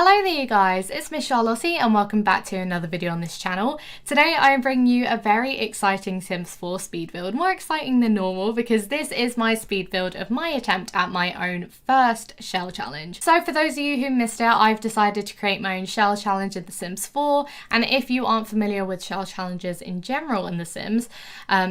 Hello there you guys, it's Miss Charlotte and welcome back to another video on this channel. Today I am bringing you a very exciting Sims 4 speed build, more exciting than normal because this is my speed build of my attempt at my own first shell challenge. So for those of you who missed it, I've decided to create my own shell challenge in The Sims 4, and if you aren't familiar with shell challenges in general in The Sims,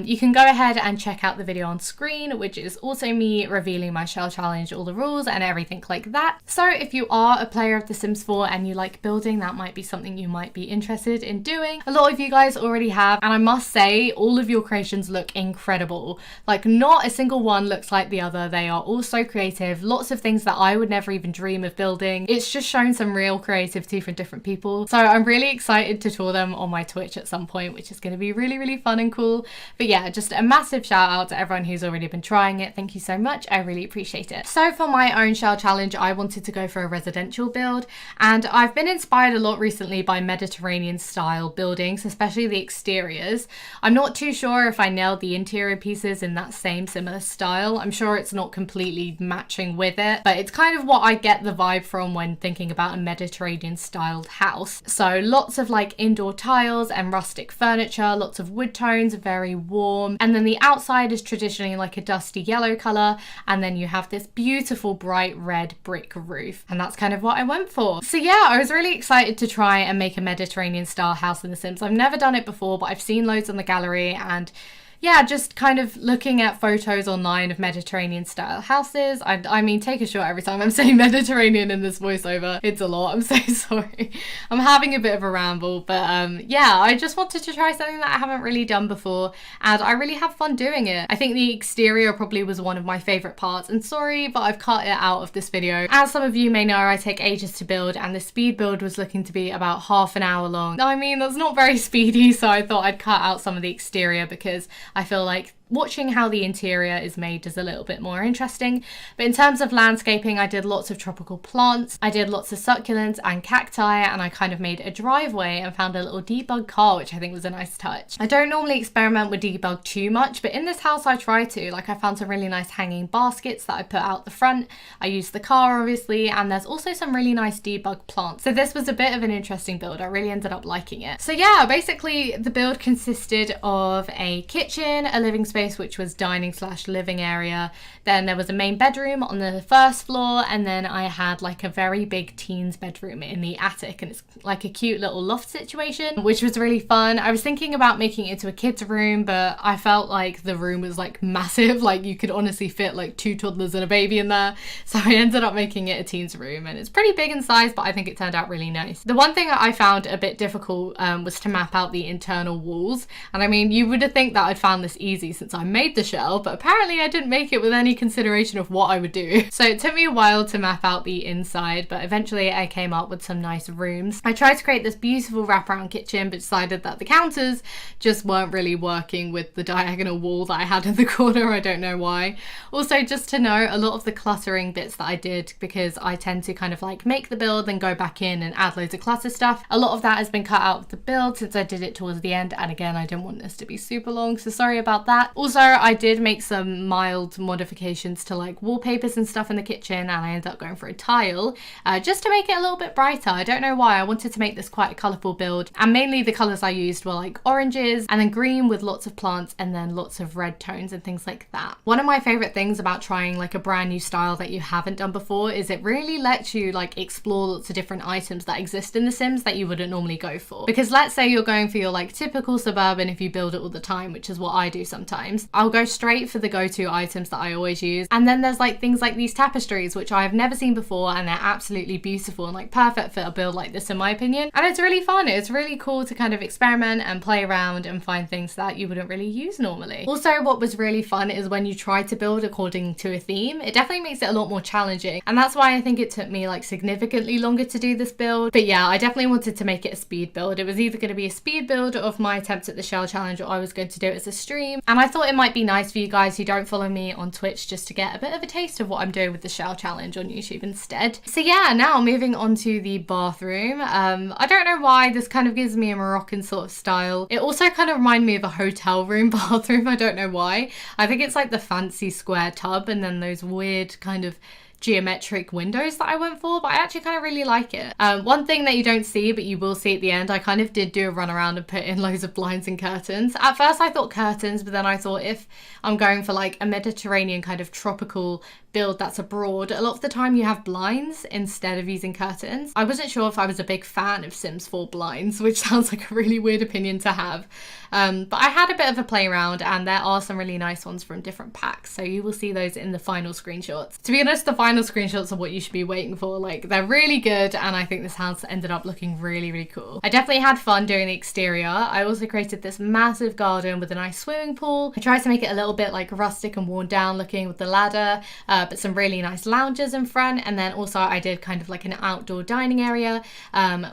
you can go ahead and check out the video on screen, which is also me revealing my shell challenge, all the rules and everything like that. So if you are a player of The Sims 4 and you like building, that might be something you might be interested in doing. A lot of you guys already have, and I must say all of your creations look incredible. Like, not a single one looks like the other. They are all so creative, lots of things that I would never even dream of building. It's just shown some real creativity from different people, so I'm really excited to tour them on my Twitch at some point, which is going to be really fun and cool. But yeah, just a massive shout out to everyone who's already been trying it. Thank you so much, I really appreciate it. So for my own shell challenge, I wanted to go for a residential build, and I've been inspired a lot recently by Mediterranean style buildings, especially the exteriors. I'm not too sure if I nailed the interior pieces in that same similar style. I'm sure it's not completely matching with it, but it's kind of what I get the vibe from when thinking about a Mediterranean styled house. So lots of like indoor tiles and rustic furniture, lots of wood tones, very warm, and then the outside is traditionally like a dusty yellow colour, and then you have this beautiful bright red brick roof, and that's kind of what I went for. So yeah, I was really excited to try and make a Mediterranean style house in The Sims. I've never done it before, but I've seen loads on the gallery, and yeah, just kind of looking at photos online of Mediterranean style houses. I mean, take a shot every time I'm saying Mediterranean in this voiceover. It's a lot, I'm so sorry. I'm having a bit of a ramble, but yeah, I just wanted to try something that I haven't really done before, and I really have fun doing it. I think the exterior probably was one of my favourite parts, and sorry, but I've cut it out of this video. As some of you may know, I take ages to build, and the speed build was looking to be about half an hour long. I mean, that's not very speedy, so I thought I'd cut out some of the exterior because I feel like watching how the interior is made is a little bit more interesting. But in terms of landscaping, I did lots of tropical plants, I did lots of succulents and cacti, and I kind of made a driveway and found a little debug car, which I think was a nice touch. I don't normally experiment with debug too much, but in this house I try to. Like, I found some really nice hanging baskets that I put out the front. I used the car obviously, and there's also some really nice debug plants. So this was a bit of an interesting build. I really ended up liking it. So yeah, basically the build consisted of a kitchen, a living space which was dining / living area, then there was a main bedroom on the first floor, and then I had like a very big teens bedroom in the attic, and it's like a cute little loft situation, which was really fun. I was thinking about making it into a kid's room, but I felt like the room was like massive, like you could honestly fit like 2 toddlers and a baby in there, so I ended up making it a teens room, and it's pretty big in size, but I think it turned out really nice. The one thing that I found a bit difficult was to map out the internal walls, and I mean, you would think that I'd found this easy since I made the shell, but apparently I didn't make it with any consideration of what I would do. So it took me a while to map out the inside, but eventually I came up with some nice rooms. I tried to create this beautiful wraparound kitchen, but decided that the counters just weren't really working with the diagonal wall that I had in the corner. I don't know why. Also, just to know, a lot of the cluttering bits that I did, because I tend to kind of like make the build then go back in and add loads of clutter stuff, a lot of that has been cut out of the build since I did it towards the end, and again, I didn't want this to be super long, so sorry about that. Also, I did make some mild modifications to like wallpapers and stuff in the kitchen, and I ended up going for a tile just to make it a little bit brighter. I don't know why. I wanted to make this quite a colourful build, and mainly the colours I used were like oranges and then green with lots of plants, and then lots of red tones and things like that. One of my favourite things about trying like a brand new style that you haven't done before is it really lets you like explore lots of different items that exist in The Sims that you wouldn't normally go for. Because let's say you're going for your like typical suburban, if you build it all the time, which is what I do sometimes, I'll go straight for the go-to items that I always use, and then there's like things like these tapestries which I have never seen before, and they're absolutely beautiful and like perfect for a build like this in my opinion, and it's really fun. It's really cool to kind of experiment and play around and find things that you wouldn't really use normally. Also, what was really fun is when you try to build according to a theme, it definitely makes it a lot more challenging, and that's why I think it took me like significantly longer to do this build. But yeah, I definitely wanted to make it a speed build. It was either going to be a speed build of my attempt at the shell challenge, or I was going to do it as a stream, and I thought it might be nice for you guys who don't follow me on Twitch just to get a bit of a taste of what I'm doing with the shell challenge on YouTube instead. So yeah, now moving on to the bathroom. I don't know why this kind of gives me a Moroccan sort of style. It also kind of reminds me of a hotel room bathroom. I don't know why. I think it's like the fancy square tub and then those weird kind of geometric windows that I went for, but I actually kind of really like it. One thing that you don't see, but you will see at the end, I kind of did do a run around and put in loads of blinds and curtains. At first I thought curtains, but then I thought if I'm going for like a Mediterranean kind of tropical build that's abroad, a lot of the time you have blinds instead of using curtains. I wasn't sure if I was a big fan of Sims 4 blinds, which sounds like a really weird opinion to have. But I had a bit of a play around, and there are some really nice ones from different packs, so you will see those in the final screenshots. To be honest, the final screenshots are what you should be waiting for. Like, they're really good, and I think this house ended up looking really, really cool. I definitely had fun doing the exterior. I also created this massive garden with a nice swimming pool. I tried to make it a little bit like rustic and worn down looking with the ladder, but some really nice lounges in front, and then also I did kind of like an outdoor dining area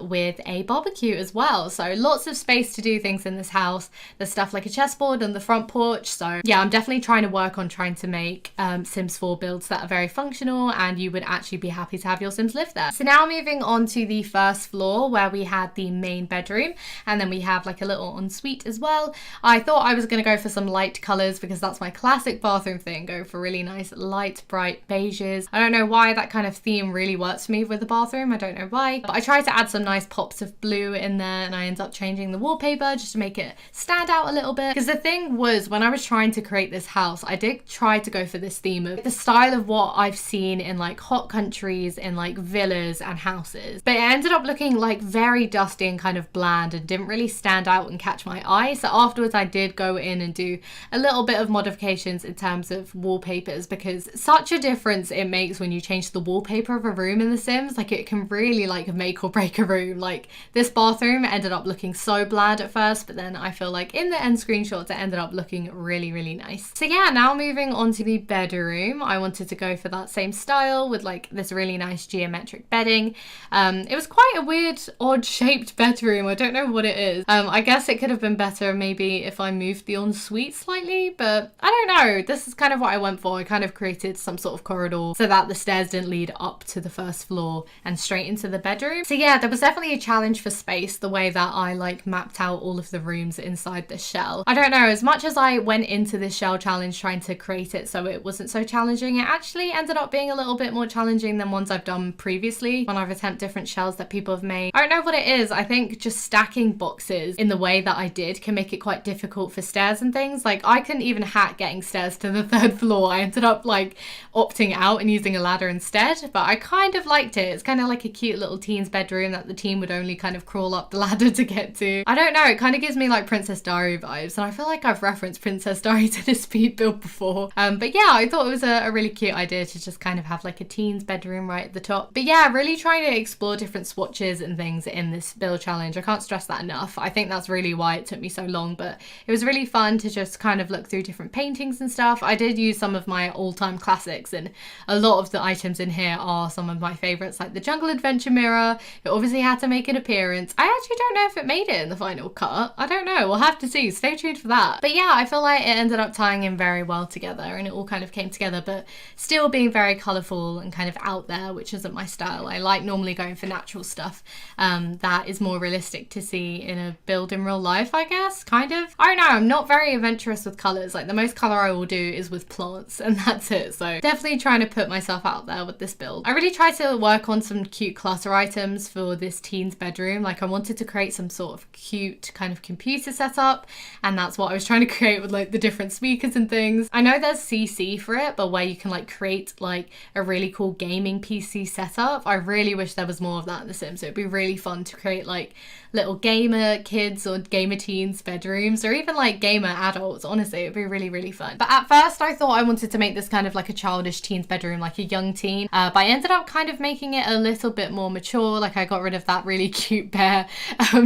with a barbecue as well. So lots of space to do things in this house. There's stuff like a chessboard on the front porch. So yeah, I'm definitely trying to work on trying to make Sims 4 builds that are very functional and you would actually be happy to have your Sims live there. So now moving on to the first floor where we had the main bedroom, and then we have like a little ensuite as well. I thought I was going to go for some light colors because that's my classic bathroom thing, go for really nice light bright beiges. I don't know why that kind of theme really works for me with the bathroom, I don't know why, but I tried to add some nice pops of blue in there, and I ended up changing the wallpaper just to make it stand out a little bit. Because the thing was, when I was trying to create this house, I did try to go for this theme of the style of what I've seen in like hot countries, in like villas and houses, but it ended up looking like very dusty and kind of bland and didn't really stand out and catch my eye. So afterwards I did go in and do a little bit of modifications in terms of wallpapers, because such a difference it makes when you change the wallpaper of a room in The Sims. Like, it can really like make or break a room. Like, this bathroom ended up looking so bland at first, but then I feel like in the end screenshots it ended up looking really, really nice. So yeah, now moving on to the bedroom, I wanted to go for that same style with like this really nice geometric bedding. It was quite a weird, odd shaped bedroom. I don't know what it is. I guess it could have been better maybe if I moved the ensuite slightly, but I don't know. This is kind of what I went for. I kind of created some sort of corridor so that the stairs didn't lead up to the first floor and straight into the bedroom. So yeah, there was definitely a challenge for space, the way that I like mapped out all of the rooms inside the shell. I don't know, as much as I went into this shell challenge trying to create it so it wasn't so challenging, it actually ended up being a little bit more challenging than ones I've done previously when I've attempted different shells that people have made. I don't know what it is. I think just stacking boxes in the way that I did can make it quite difficult for stairs and things. Like, I couldn't even hack getting stairs to the third floor. I ended up like opting out and using a ladder instead, but I kind of liked it. It's kind of like a cute little teen's bedroom that the teen would only kind of crawl up the ladder to get to. I don't know, it kind of gives me like Princess Diary vibes, and I feel like I've referenced Princess Diary to this speed build before. But yeah, I thought it was a really cute idea to just kind of have like a teen's bedroom right at the top. But yeah, really trying to explore different swatches and things in this build challenge. I can't stress that enough. I think that's really why it took me so long, but it was really fun to just kind of look through different paintings and stuff. I did use some of my all-time classics, and a lot of the items in here are some of my favorites, like the Jungle Adventure mirror. It obviously had to make an appearance. I actually don't know if it made it in the final cut. I don't know, we'll have to see. Stay tuned for that. But yeah, I feel like it ended up tying in very well together, and it all kind of came together, but still being very colourful and kind of out there, which isn't my style. I like normally going for natural stuff that is more realistic to see in a build in real life, I guess, kind of. I don't know, I'm not very adventurous with colours. Like, the most colour I will do is with plants, and that's it. So definitely trying to put myself out there with this build. I really tried to work on some cute clutter items for this teen's bedroom. Like, I wanted to create some sort of cute kind of computer setup, and that's what I was trying to create with like the different speakers and things. I know there's CC for it, but where you can like create like a really cool gaming PC setup. I really wish there was more of that in The Sims. It would be really fun to create like little gamer kids or gamer teens bedrooms, or even like gamer adults. Honestly, it'd be really, really fun. But at first I thought I wanted to make this kind of like a childish teen's bedroom, like a young teen, but I ended up kind of making it a little bit more mature. Like, I got rid of that really cute bear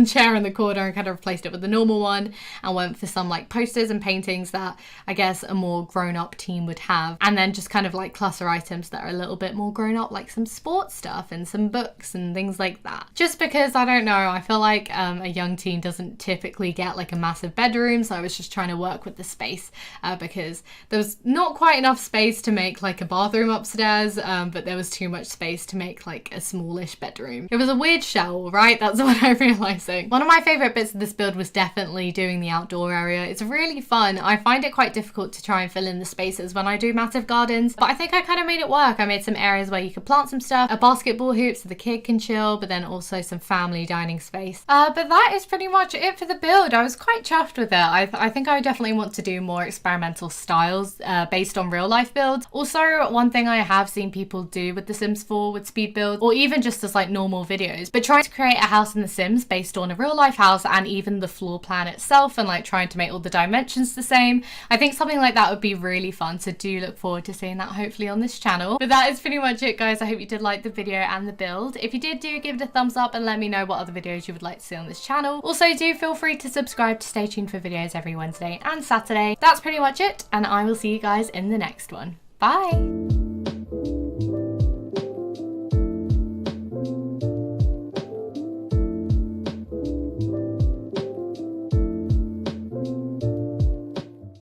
chair in the corner and kind of replaced it with the normal one, and went for some like posters and paintings that I guess a more grown-up teen would have, and then just kind of like clutter items that are a little bit more grown up, like some sports stuff and some books and things like that. Just because, I don't know, I feel like a young teen doesn't typically get like a massive bedroom, so I was just trying to work with the space because there was not quite enough space to make make like a bathroom upstairs, but there was too much space to make like a smallish bedroom. It was a weird shell, right? That's what I'm realizing. One of my favorite bits of this build was definitely doing the outdoor area. It's really fun. I find it quite difficult to try and fill in the spaces when I do massive gardens, but I think I kind of made it work. I made some areas where you could plant some stuff, a basketball hoop so the kid can chill, but then also some family dining space. But that is pretty much it for the build. I was quite chuffed with it. I think I definitely want to do more experimental styles based on real life builds. Also, one thing I have seen people do with The Sims 4 with speed builds, or even just as like normal videos, but trying to create a house in The Sims based on a real life house and even the floor plan itself, and like trying to make all the dimensions the same. I think something like that would be really fun, so do look forward to seeing that hopefully on this channel. But that is pretty much it, guys. I hope you did like the video and the build. If you did, do give it a thumbs up and let me know what other videos you would like to see on this channel. Also, do feel free to subscribe to stay tuned for videos every Wednesday and Saturday. That's pretty much it, and I will see you guys in the next one. Bye!